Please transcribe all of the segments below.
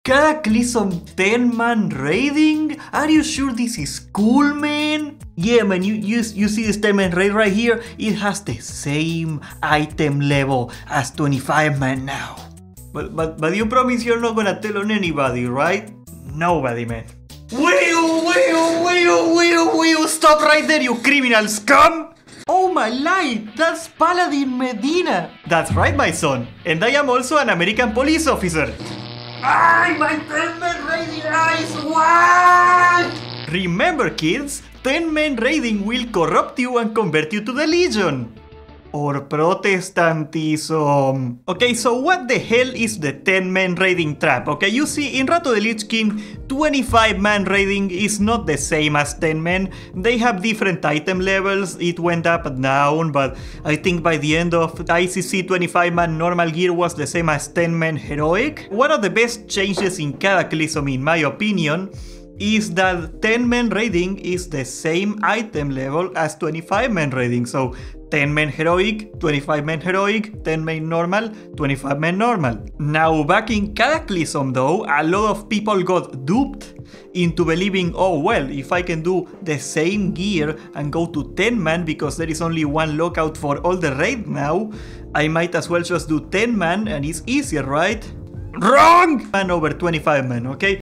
Cataclysm 10man raiding? Are you sure this is cool, man? Yeah, man, you see this 10man raid right here? It has the same item level as 25man now. But you promise you're not gonna tell on anybody, right? Nobody, man. Will, stop right there, you criminal scum! Oh my life, that's Paladin Medina! That's right, my son. And I am also an American police officer. Ay, my 10man raiding eyes, what? Remember, kids, 10man raiding will corrupt you and convert you to the Legion. Or Protestantism. Okay, so what the hell is the 10man raiding trap? Okay, you see, in Rato the Lich King, 25man raiding is not the same as 10man. They have different item levels, it went up and down, but I think by the end of ICC 25man normal gear was the same as 10man heroic. One of the best changes in Cataclysm, in my opinion, is that 10man raiding is the same item level as 25man raiding. So 10man heroic, 25man heroic, 10man normal, 25man normal. Now back in Cataclysm though, a lot of people got duped into believing, oh well, if I can do the same gear and go to 10man because there is only one lockout for all the raid now, I might as well just do 10man and it's easier, right? Wrong! Man over 25man, okay?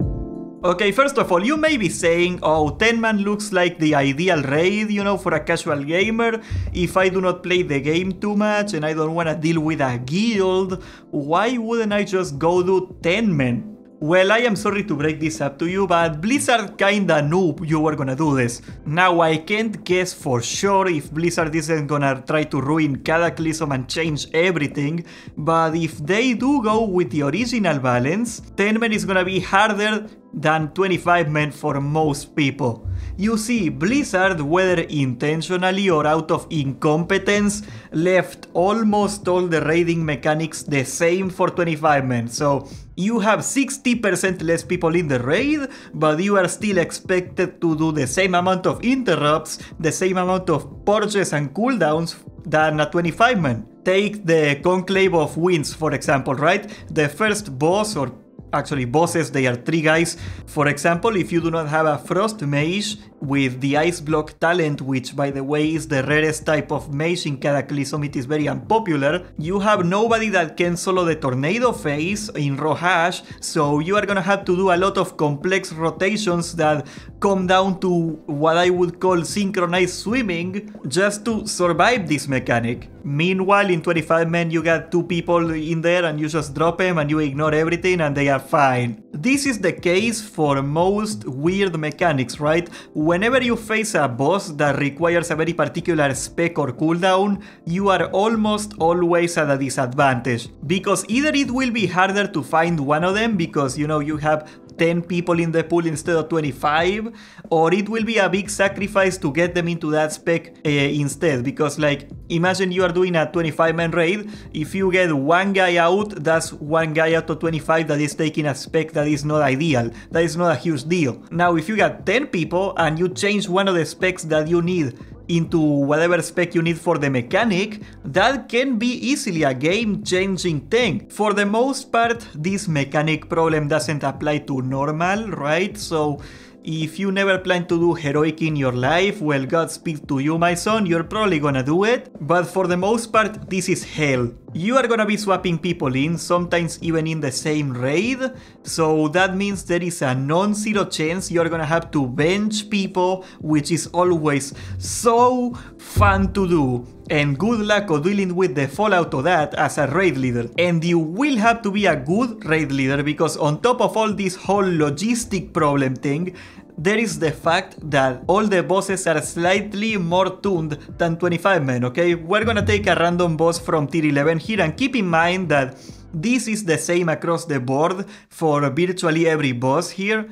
Okay, first of all, you may be saying, oh, 10man looks like the ideal raid, you know, for a casual gamer. If I do not play the game too much and I don't want to deal with a guild, why wouldn't I just go do 10man? Well, I am sorry to break this up to you, but Blizzard kinda knew you were gonna do this. Now, I can't guess for sure if Blizzard isn't gonna try to ruin Cataclysm and change everything, but if they do go with the original balance, 10man is gonna be harder than 25man for most people. You see, Blizzard, whether intentionally or out of incompetence, left almost all the raiding mechanics the same for 25man. So you have 60% less people in the raid, but you are still expected to do the same amount of interrupts, the same amount of purges and cooldowns than a 25man. Take the Conclave of Winds, for example, right? The first boss, or actually bosses, they are 3 guys. For example, if you do not have a Frost Mage with the Ice Block talent, which by the way is the rarest type of mage in Cataclysm, it is very unpopular, you have nobody that can solo the Tornado phase in Rohash, so you are gonna have to do a lot of complex rotations that come down to what I would call synchronized swimming just to survive this mechanic. Meanwhile, in 25man you got 2 people in there and you just drop them and you ignore everything and they are fine. This is the case for most weird mechanics, right? Whenever you face a boss that requires a very particular spec or cooldown, you are almost always at a disadvantage. Because either it will be harder to find one of them because, you know, you have 10 people in the pool instead of 25, or it will be a big sacrifice to get them into that spec instead, because like imagine you are doing a 25man raid, if you get one guy out, that's one guy out of 25 that is taking a spec that is not ideal, that is not a huge deal. Now if you got 10 people and you change one of the specs that you need into whatever spec you need for the mechanic, that can be easily a game-changing thing. For the most part, this mechanic problem doesn't apply to normal, right? So if you never plan to do heroic in your life, well, Godspeed to you, my son, you're probably gonna do it. But for the most part, this is hell. You are gonna be swapping people in, sometimes even in the same raid. So that means there is a non-zero chance you're gonna have to bench people, which is always so fun to do. And good luck of dealing with the fallout of that as a raid leader. And you will have to be a good raid leader because on top of all this whole logistic problem thing, there is the fact that all the bosses are slightly more tuned than 25man, okay? We're gonna take a random boss from tier 11 here and keep in mind that this is the same across the board for virtually every boss here.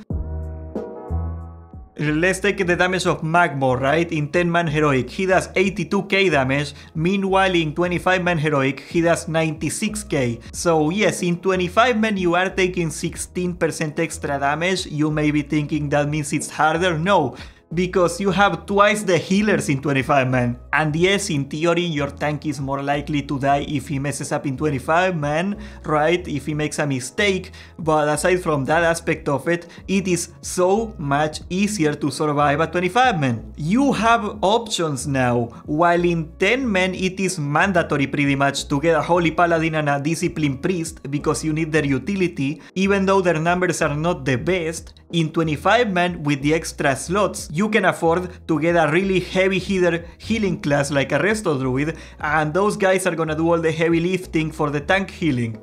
Let's take the damage of Magmor, right? In 10man heroic, he does 82k damage. Meanwhile, in 25man heroic, he does 96k. So yes, in 25man you are taking 16% extra damage. You may be thinking that means it's harder. No, because you have twice the healers in 25-man. And yes, in theory, your tank is more likely to die if he messes up in 25-man, right? If he makes a mistake. But aside from that aspect of it, it is so much easier to survive at 25-man. You have options now. While in 10-man, it is mandatory pretty much to get a Holy Paladin and a Disciplined Priest because you need their utility, even though their numbers are not the best. In 25-man, with the extra slots, you can afford to get a really heavy hitter healing class like a Resto Druid, and those guys are gonna do all the heavy lifting for the tank healing.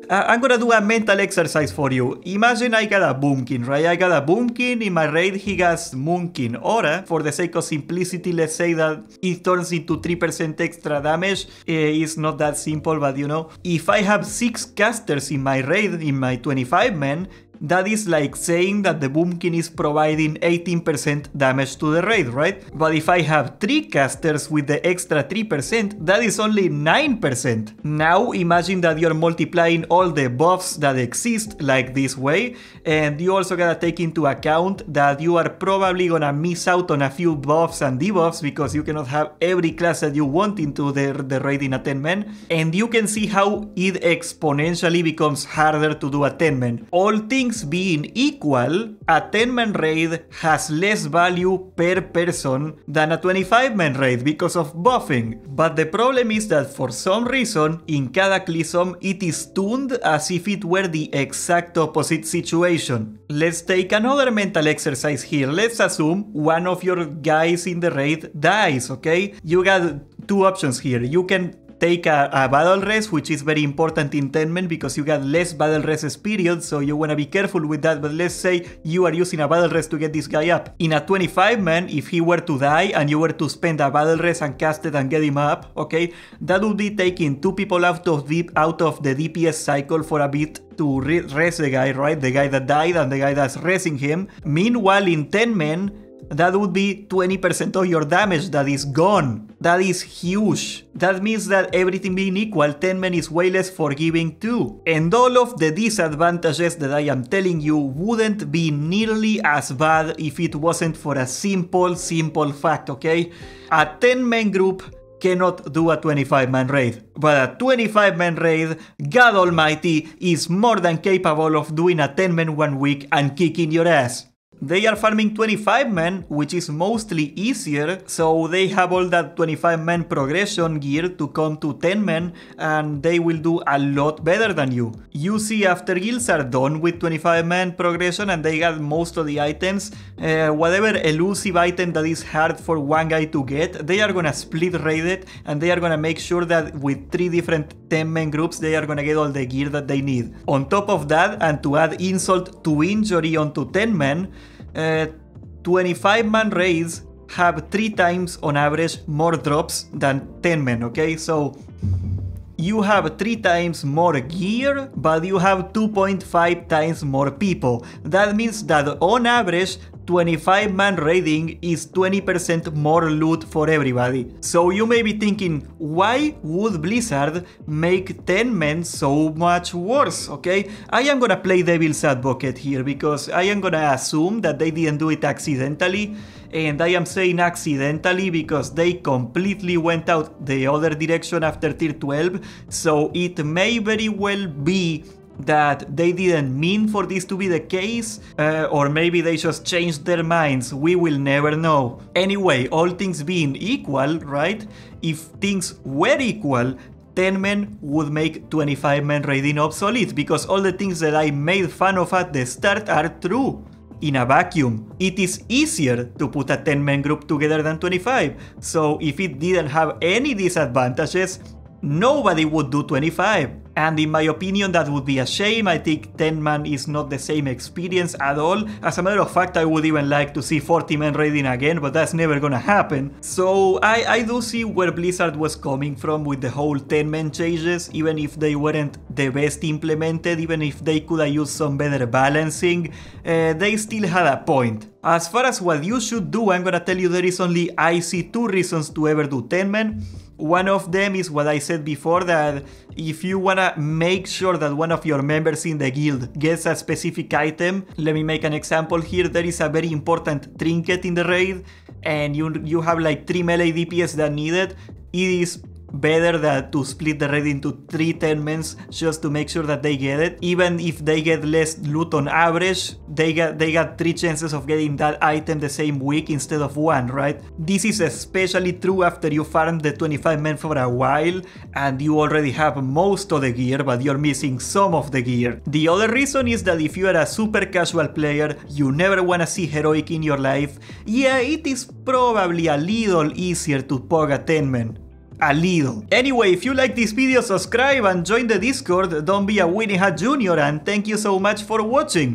I'm gonna do a mental exercise for you. Imagine I got a Boomkin, right? I got a Boomkin, in my raid he has Moonkin Aura. For the sake of simplicity, let's say that it turns into 3% extra damage. It's not that simple, but you know. If I have 6 casters in my raid, in my 25-man, that is like saying that the Boomkin is providing 18% damage to the raid, right? But if I have 3 casters with the extra 3%, that is only 9%. Now imagine that you're multiplying all the buffs that exist like this way, and you also gotta take into account that you are probably gonna miss out on a few buffs and debuffs because you cannot have every class that you want into the raid in a 10-man, and you can see how it exponentially becomes harder to do a 10-man. All things being equal, a 10-man raid has less value per person than a 25-man raid because of buffing. But the problem is that for some reason, in Cataclysm, it is tuned as if it were the exact opposite situation. Let's take another mental exercise here. Let's assume one of your guys in the raid dies, okay? You got 2 options here. You can take a battle rest, which is very important in 10-man because you got less battle rest period, so you wanna be careful with that. But let's say you are using a battle rest to get this guy up. In a 25-man, if he were to die and you were to spend a battle rest and cast it and get him up, okay, that would be taking 2 people out of the DPS cycle for a bit to rest the guy, right? The guy that died and the guy that's resting him. Meanwhile, in 10-man, that would be 20% of your damage that is gone. That is huge. That means that everything being equal, 10-man is way less forgiving too. And all of the disadvantages that I am telling you wouldn't be nearly as bad if it wasn't for a simple fact, okay? A 10-man group cannot do a 25-man raid, but a 25-man raid, God Almighty, is more than capable of doing a 10-man 1 week and kicking your ass. They are farming 25-man, which is mostly easier, so they have all that 25-man progression gear to come to 10-man, and they will do a lot better than you. You see, after guilds are done with 25-man progression and they got most of the items, whatever elusive item that is hard for one guy to get, they are gonna split raid it, and they are gonna make sure that with 3 different 10-man groups, they are gonna get all the gear that they need. On top of that, and to add insult to injury onto 10-man, 25-man raids have 3 times on average more drops than 10-man, okay? So you have 3 times more gear, but you have 2.5 times more people. That means that on average, 25-man raiding is 20% more loot for everybody. So you may be thinking, why would Blizzard make 10-men so much worse, okay? I am gonna play devil's advocate here because I am gonna assume that they didn't do it accidentally. And I am saying accidentally because they completely went out the other direction after tier 12. So it may very well be that they didn't mean for this to be the case, or maybe they just changed their minds. We will never know. Anyway, all things being equal, right? If things were equal, 10-men would make 25-man raiding obsolete because all the things that I made fun of at the start are true. In a vacuum, it is easier to put a 10-man group together than 25. So if it didn't have any disadvantages, nobody would do 25. And in my opinion, that would be a shame. I think 10-man is not the same experience at all. As a matter of fact, I would even like to see 40-man raiding again, but that's never gonna happen. So I do see where Blizzard was coming from with the whole 10-man changes, even if they weren't the best implemented, even if they could have used some better balancing, they still had a point. As far as what you should do, I'm gonna tell you there is I see 2 reasons to ever do 10-man. One of them is what I said before, that if you wanna make sure that one of your members in the guild gets a specific item, let me make an example here. There is a very important trinket in the raid, and you have like 3 melee DPS that need it. It is better than to split the raid into 3 10-mans just to make sure that they get it. Even if they get less loot on average, they got 3 chances of getting that item the same week instead of 1, right? This is especially true after you farmed the 25 men for a while and you already have most of the gear, but you're missing some of the gear. The other reason is that if you are a super casual player, you never wanna see heroic in your life, yeah, it is probably a little easier to pog a 10-man. A little. Anyway, if you like this video, subscribe and join the Discord. Don't be a Winnie Hat Jr. and thank you so much for watching.